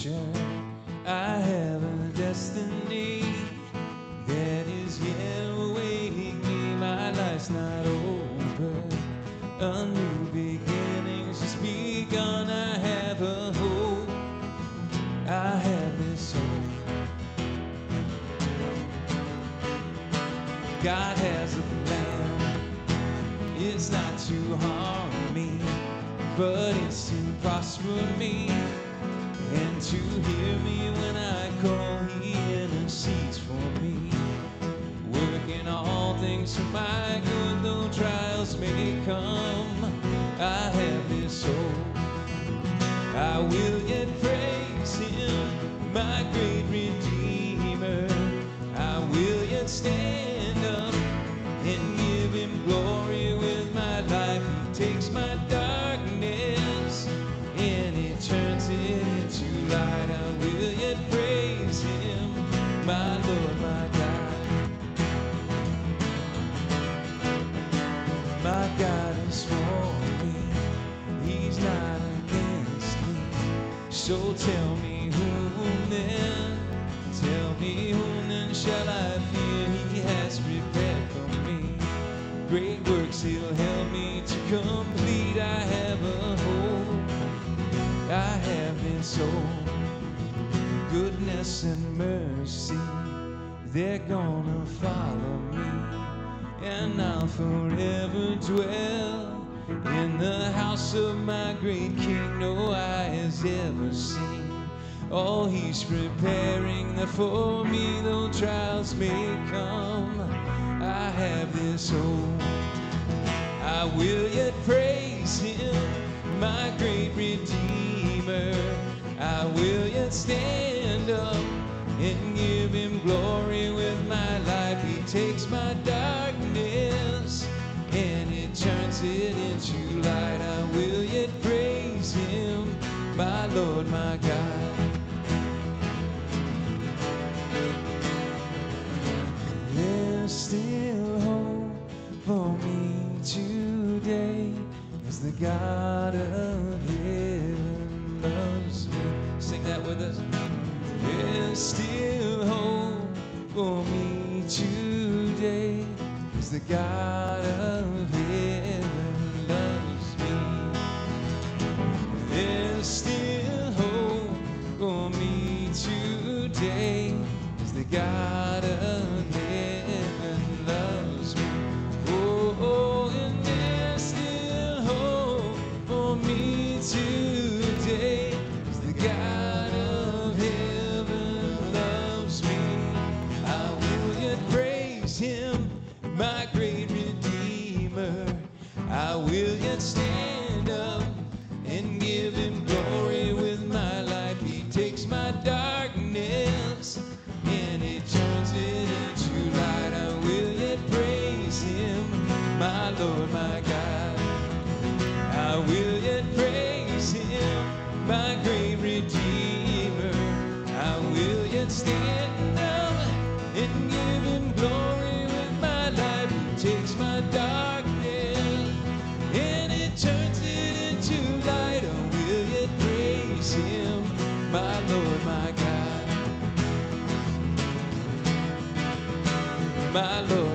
future. I have a destiny that is yet awaiting me. My life's not over. A new beginning's just begun. I have a hope. I have this hope. God has a plan. It's not to harm me, but it's to prosper me and to hear me when I call. He intercedes for me, working all things for my good, though trials may come. I have this hope. I will yet praise Him, my great Redeemer. I will yet stand up and give Him glory with my life. He takes my darkness and He turns it into light. I will yet praise Him, my Lord, my God. My God is for me, He's not against me. So tell me whom then, tell me whom then shall I fear? He has prepared for me great works He'll help me to complete. I have a hope. I have this hope. Goodness and mercy, they're gonna follow me, and I'll forever dwell in the house of my great King. No eye has ever seen all He's preparing there for me, though trials may come. I have this hope. I will yet praise Him, my great Redeemer. I will yet stand up and give Him glory with my life. He takes my darkness and He turns it into light. I will yet praise Him, my Lord, my God. There's still hope for me today, as the God of heaven loves me. Sing that with us. There's still hope for me today, as the God of heaven loves me. There's still hope for me today, as the God of heaven loves me. Oh, and there's still hope for me today, as the God of heaven loves me. I will yet praise Him, my great Redeemer. I will yet stand up and give Him glory with my life. He takes my darkness and He turns it into light. I will yet praise Him, my Lord, my God. I will yet praise Him, my great Redeemer. I will yet stand up and give Him glory with my life. He takes my darkness and He turns it into light. I will yet praise Him, my Lord, my God. My Lord.